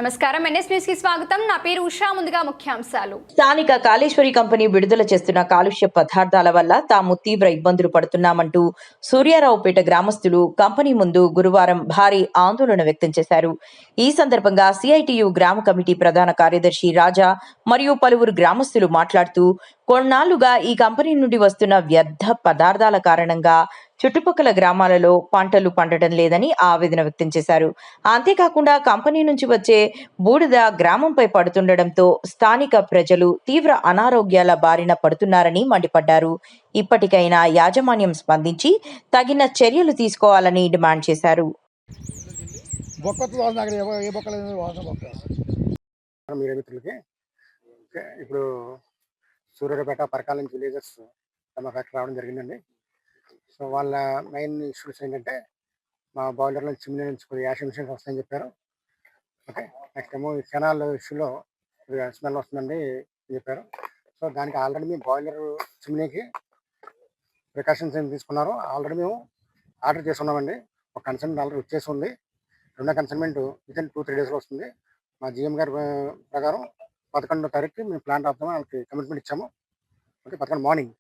నమస్కారం NS news కి స్వాగతం. నా పేరు ఉషా. ముందుగా ముఖ్యాంశాలు. స్థానిక కాళేశ్వరి కంపెనీ విడుదల చేస్తున్న కాలుష్య పదార్థాల వల్ల తాము తీవ్ర ఇబ్బందులు పడుతున్నామంటూ సూర్యారావుపేట గ్రామస్తులు కంపెనీ ముందు గురువారం భారీ ఆందోళన వ్యక్తం చేశారు. ఈ సందర్భంగా సిఐటియు గ్రామ కమిటీ ప్రధాన కార్యదర్శి రాజా మరియు పలువురు గ్రామస్తులు మాట్లాడుతూ కొన్నాళ్లుగా ఈ కంపెనీ నుండి వస్తున్న వ్యర్థ పదార్థాల కారణంగా చుట్టుపక్కల గ్రామాలలో పంటలు పండటం లేదని ఆవేదన వ్యక్తం చేశారు. అంతేకాకుండా కంపెనీ నుంచి వచ్చే బూడిద గ్రామంపై పడుతుండటంతో స్థానిక ప్రజలు తీవ్ర అనారోగ్యాల బారిన పడుతున్నారని మండిపడ్డారు. ఇప్పటికైనా యాజమాన్యం స్పందించి తగిన చర్యలు తీసుకోవాలని డిమాండ్ చేశారు. ఇప్పుడు సూర్యారావుపేట పరకాల నుంచి విలేజర్స్ తమ ఫ్యాక్టరీ రావడం జరిగిందండి. సో వాళ్ళ మెయిన్ ఇష్యూస్ ఏంటంటే మా బాయిలర్లో చిమ్నీ నుంచి కొన్ని యాష్ ఎమిషన్స్ వస్తాయని చెప్పారు. ఓకే, నెక్స్ట్ ఏమో ఈ కెనాల్ ఇష్యూలో స్మెల్ వస్తుందండి అని చెప్పారు. సో దానికి ఆల్రెడీ మేము బాయిలర్ చిమ్నీకి ప్రికాషన్స్ ఏం తీసుకున్నారు. ఆల్రెడీ మేము ఆర్డర్ చేసుకున్నామండి. ఒక కన్సల్టెంట్ ఆల్రెడీ వచ్చేసి ఉంది. రెండో కన్సల్టెంట్ వితిన్ 2-3 డేస్లో వస్తుంది. మా జిఎం గారి ప్రకారం 11వ తారీఖుకి మేము ప్లాంట్ ఆపుతామని వాళ్ళకి కమిట్మెంట్ ఇచ్చాము. ఓకే, 11 మార్నింగ్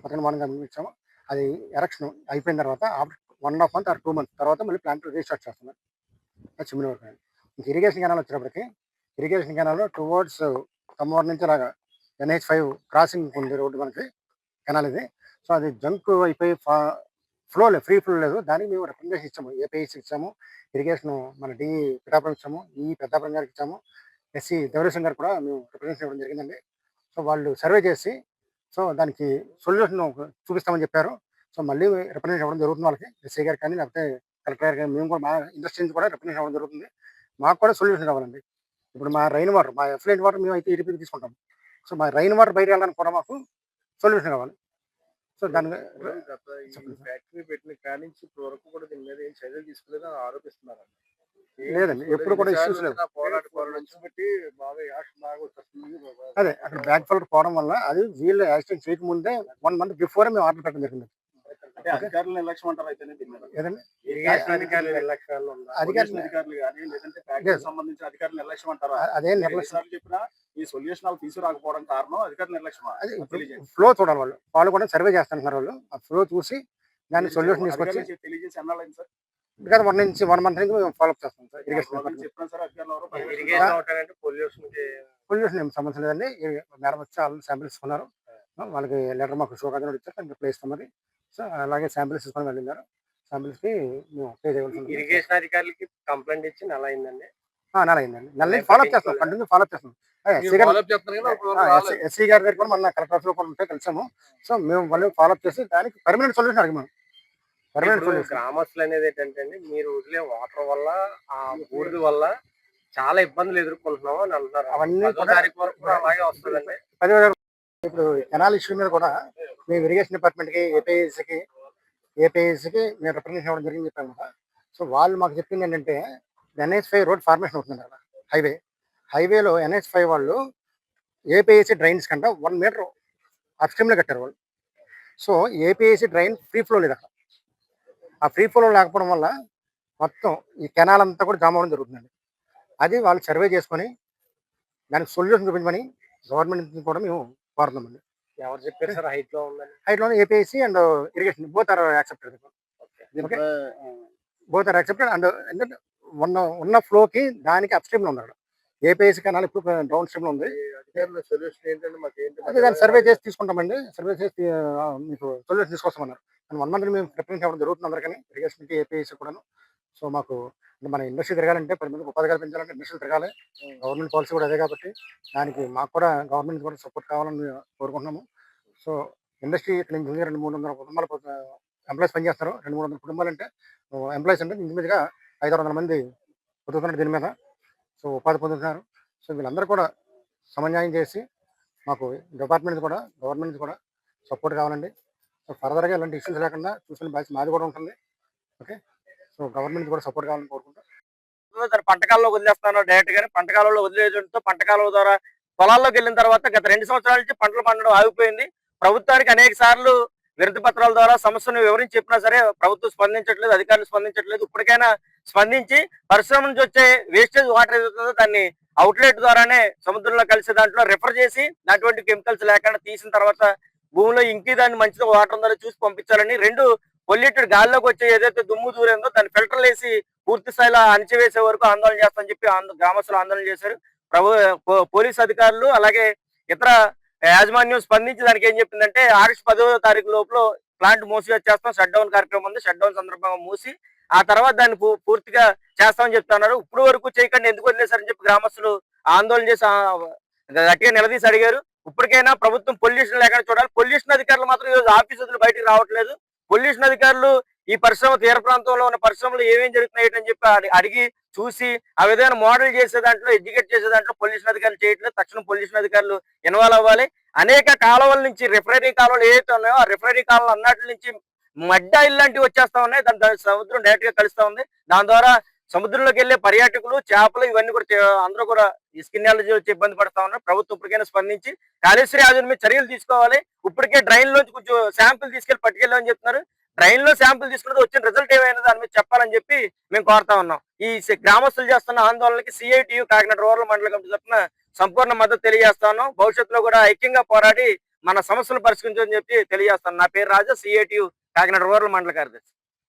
కమిట్మెంట్ ఇచ్చాము. అది ఎరక్షన్ అయిపోయిన తర్వాత ఆఫ్టర్ 1.5 month or 2 months తర్వాత మళ్ళీ ప్లాంట్ రీస్టార్ట్ చేస్తున్నాం చిమ్మిన వరకు. ఇంక ఇరిగేషన్ కెనాల్ వచ్చేటప్పటికి ఇరిగేషన్ కెనాల్ టువర్డ్స్ కమ్మవారి నుంచి అలాగా NH5 క్రాసింగ్ ఉంది రోడ్డు మనకి కెనాల్ ఇది. సో అది జంక్ అయిపోయి ఫ్రీ ఫ్లో లేదు. దానికి మేము రిప్రజెంటేషన్ ఇచ్చాము. ఏపీఐసి ఇచ్చాము, ఇరిగేషన్ మన డి పిఠాపురం ఇచ్చాము, ఈ పెద్దాపురం గారికి ఇచ్చాము, ఎస్సీ దేవరేశ్వరం గారు కూడా మేము రిప్రజెంటేషన్ ఇవ్వడం జరిగిందండి. సో వాళ్ళు సర్వే చేసి సో దానికి సొల్యూషన్ చూపిస్తామని చెప్పారు. సో మళ్ళీ రిప్రజెంటేషన్ ఇవ్వడం జరుగుతుంది వాళ్ళకి, ఎస్సీ గారికి కానీ లేకపోతే కలెక్టర్ గారికి కానీ. మేము కూడా మా ఇండస్ట్రీ నుంచి కూడా రిప్రజెంటేషన్ ఇవ్వడం జరుగుతుంది. మాకు కూడా సొల్యూషన్ కావాలండి. ఇప్పుడు మా రైన్ వాటర్, మా ఎఫ్లెంట్ వాటర్ మేము అయితే ఈడీపీకి తీసుకుంటాం. సో మా రైన్ వాటర్ బయట వెళ్ళడానికి కూడా మాకు సొల్యూషన్ కావాలి. సో దాని ఫ్యాక్టరీ పెట్టిన కాడి నుంచి ఇప్పుడు వరకు కూడా దీని మీద ఏం చర్యలు తీసుకోలేదని ఆరోపిస్తున్నారు. లేదండి, ఎప్పుడు కూడా ఇష్యూస్ లేవు. అదే అక్కడ బ్యాక్ ఫోల్డర్ పోవడం వల్ల అది వీళ్ళు యాక్సిడెంట్ చేయకముందే 1 month బిఫోర్ మేము ఆర్డర్ పెట్టడం జరిగింది. అధికారులు నిర్లక్ష్యం అంటారు అయితే ఏదండి సంబంధించిన అధికారులు నిర్లక్ష్యం అంటారా? అదే నిర్లక్ష్యం చెప్పినా ఈ సొల్యూషన్ తీసుకురాకపోవడం కారణం అధికారులు నిర్లక్ష్యం. ఫ్లో చూడాలి. వాళ్ళు కూడా సర్వే చేస్తున్నారు. వాళ్ళు ఆ ఫ్లో చూసి దాన్ని సొల్యూషన్ తీసుకొచ్చి తెలియజేసి అన్నాడు సార్. ఇంకా 1 month నుంచి మేము ఫాలోఅప్ చేస్తాం సార్. పొల్యూషన్ ఏం సమస్య లేదండి. మేడం వచ్చి ఆల్రెడీ శాంపిల్స్ ఇస్తున్నారు. వాళ్ళకి లెటర్ మాకు షో కాదని ఇచ్చారు, ప్లేస్ మరి. సో అలాగే శాంపిల్స్ తీసుకొని వెళ్ళినారు. శాంపిల్స్కి మేము పే చేయవలసి. ఇరిగేషన్ అధికారులకి కంప్లైంట్ ఇచ్చి నెల అయిందండి. నెల ఫాలోఅప్ చేస్తాం, కంటిన్యూ ఫాలోఅప్ చేస్తాం. ఎస్సీ గారి దగ్గర కూడా మన కలెక్టర్ ఆఫీస్ లో కూడా ఉంటే కలిసాము. సో మేము వాళ్ళు ఫాలోఅప్ చేసి దానికి పర్మనెంట్ సొల్యూషన్ అడిగాము. గ్రామస్తులు అనేది ఏంటంటే మీరు వదిలే వాటర్ వల్ల ఆ బూడిద వల్ల చాలా ఇబ్బందులు ఎదుర్కొంటున్నాము అని అంటున్నారు. అవన్నీ అలాగే వస్తుందండి. ఇప్పుడు కెనాల్ ఇష్యూ మీద కూడా మేము ఇరిగేషన్ డిపార్ట్మెంట్కి ఏపీఐసికి మేము రిప్రజెంటేషన్ ఇవ్వడం జరిగింది చెప్పాము కదా. సో వాళ్ళు మాకు చెప్పింది ఏంటంటే NH5 రోడ్ ఫార్మేషన్ అవుతుంది కదా, హైవేలో NH5 వాళ్ళు ఏపీఐసి డ్రైన్స్ కంటే 1 meter అప్స్ట్రీమ్లో కట్టారు వాళ్ళు. So APIIC drain free flow లేదు అక్కడ. ఆ ఫ్రీ ఫ్లో లేకపోవడం వల్ల మొత్తం ఈ కెనాల్ అంతా కూడా జామ్ అవ్వడం జరుగుతుందండి. అది వాళ్ళు సర్వే చేసుకొని దానికి సొల్యూషన్ చూపించమని గవర్నమెంట్ నుంచి కూడా మేము కోరుతున్నామండి. ఎవరు చెప్పారు సార్? హైట్లో APIC and irrigation both are accepted. And ఎందుకంటే ఉన్న ఫ్లోకి దానికి అప్ స్ట్రీమ్లో ఉన్నాడు. ఏపీఐసి కెనాల్ ఇప్పుడు డౌన్ స్ట్రీమ్లో ఉంది. అదే దాన్ని సర్వే చేసి తీసుకుంటామండి. సర్వే చేసి మీకు సొల్యూషన్ తీసుకొస్తామన్నారు. 1 month మేము రిప్రజెంట్ అవ్వడం జరుగుతుంది అందరికీ, ఇరిగేషన్కి ఏపీఐసి కూడాను. సో మాకు మన ఇండస్ట్రీ తిరగాలంటే 10 మందికి ఉపాధి కల్పించాలంటే ఇండస్ట్రీ తిరగాలి. గవర్నమెంట్ పాలసీ కూడా అదే కాబట్టి దానికి మాకు కూడా గవర్నమెంట్ కూడా సపోర్ట్ కావాలని కోరుకుంటున్నాము. సో ఇండస్ట్రీ ఇక్కడ నుంచి 200-300 కుటుంబాలు ఎంప్లాయీస్ పనిచేస్తారు. 200-300 కుటుంబాలు అంటే ఎంప్లాయీస్ అంటే ఇంచుమించుగా 500-600 మంది బతుకుతున్నారు దీని మీద. సో ఉపాధి పొందుతున్నారు. సో వీళ్ళందరూ కూడా సమన్వయం చేసి మాకు డిపార్ట్మెంట్ కూడా గవర్నమెంట్ కూడా సపోర్ట్ కావాలండి. సో ఫర్దర్గా ఇలాంటి ఇష్యూస్ లేకుండా చూసుకునే బాధ్యత మాది కూడా ఉంటుంది. ఓకే, సో గవర్నమెంట్ కూడా సపోర్ట్ కావాలని కోరుకుంటాం. పంటకాలలో వదిలేస్తాను డైరెక్ట్ గానే. పంటకాలలో వదిలేయడంతో పంటకాల ద్వారా పొలాల్లోకి వెళ్ళిన తర్వాత గత 2 సంవత్సరాల నుంచి పంటలు పండడం ఆగిపోయింది. ప్రభుత్వానికి అనేక సార్లు వినతి పత్రాల ద్వారా సమస్యను వివరించి చెప్పినా సరే ప్రభుత్వం స్పందించట్లేదు, అధికారులు స్పందించట్లేదు. ఇప్పటికైనా స్పందించి పరిశ్రమ నుంచి వచ్చే వేస్టేజ్ వాటర్ ఏదైతుందో దాన్ని అవుట్లెట్ ద్వారానే సముద్రంలో కలిసే దాంట్లో రిఫర్ చేసి అటువంటి కెమికల్స్ లేకుండా తీసిన తర్వాత భూమిలో ఇంకి దాన్ని మంచిగా వాటర్ ఉందో చూసి పంపించాలని, రెండు పొల్యూటెడ్ గాల్లోకి వచ్చే ఏదైతే దుమ్ము దూరేందో దాన్ని ఫిల్టర్లు వేసి పూర్తి స్థాయిలో అణచివేసే వరకు ఆందోళన చేస్తామని చెప్పి గ్రామస్తులు ఆందోళన చేశారు. పోలీస్ అధికారులు అలాగే ఇతర యాజమాన్యం స్పందించి దానికి ఏం చెప్పిందంటే ఆగస్టు 10వ తారీఖు లోపల ప్లాంట్ మూసివేసేస్తాం, షట్ డౌన్ కార్యక్రమం ఉంది, షట్ డౌన్ సందర్భంగా మూసి ఆ తర్వాత దాన్ని పూర్తిగా చేస్తామని చెప్తున్నారు. ఇప్పుడు వరకు చేయకుండా ఎందుకు వదిలేశారని చెప్పి గ్రామస్తులు ఆందోళన చేసి గట్టిగా నిలదీసి అడిగారు. ఇప్పటికైనా ప్రభుత్వం పొల్యూషన్ లేకుండా చూడాలి. పొల్యూషన్ అధికారులు మాత్రం ఈరోజు ఆఫీసులు బయటికి రావట్లేదు. పొల్యూషన్ అధికారులు ఈ పరిశ్రమ తీర ప్రాంతంలో ఉన్న పరిశ్రమలు ఏమేం జరుగుతున్నాయి అని చెప్పి అడిగి చూసి ఆ విధంగా మోడల్ చేసే దాంట్లో, ఎడ్యుకేట్ చేసే దాంట్లో పొల్యూషన్ అధికారులు చేయట్లేదు. తక్షణం పొల్యూషన్ అధికారులు ఇన్వాల్వ్ అవ్వాలి. అనేక కాలువల నుంచి రిఫైనరీ కాలువలు ఏవైతే ఉన్నాయో ఆ రిఫైనరీ కాలువలు అన్నటి నుంచి మడ్డ ఇలాంటివి వచ్చేస్తా ఉన్నాయి. దాని సముద్రం డైరెక్ట్ గా కలుస్తా ఉంది. దాని ద్వారా సముద్రంలోకి వెళ్లే పర్యాటకులు, చేపలు ఇవన్నీ కూడా అందరూ కూడా ఈ స్కిన్ అలర్జీ వచ్చి ఇబ్బంది పడతా ఉన్నారు. ప్రభుత్వం ఇప్పటికైనా స్పందించి కాళేశ్వరి యాజమాన్యం మీద చర్యలు తీసుకోవాలి. ఇప్పటికే డ్రైన్ లోంచి కొంచెం శాంపిల్ తీసుకెళ్లి పట్టుకెళ్ళామని చెప్తున్నారు. డ్రైన్ లో శాంపిల్ తీసుకున్నది వచ్చిన రిజల్ట్ ఏమైనా దాని మీద చెప్పాలని చెప్పి మేము కోరుతా ఉన్నాం. ఈ గ్రామస్తులు చేస్తున్న ఆందోళనకి CITU కాకినాడ రూరల్ మండల కమిటీ తరఫున సంపూర్ణ మద్దతు తెలియజేస్తా ఉన్నాం. భవిష్యత్తులో కూడా ఐక్యంగా పోరాడి మన సమస్యలు పరిష్కరించని చెప్పి తెలియజేస్తాను. నా పేరు రాజా, CITU కాకినాడ రూరల్ మండల కార్యదర్శి.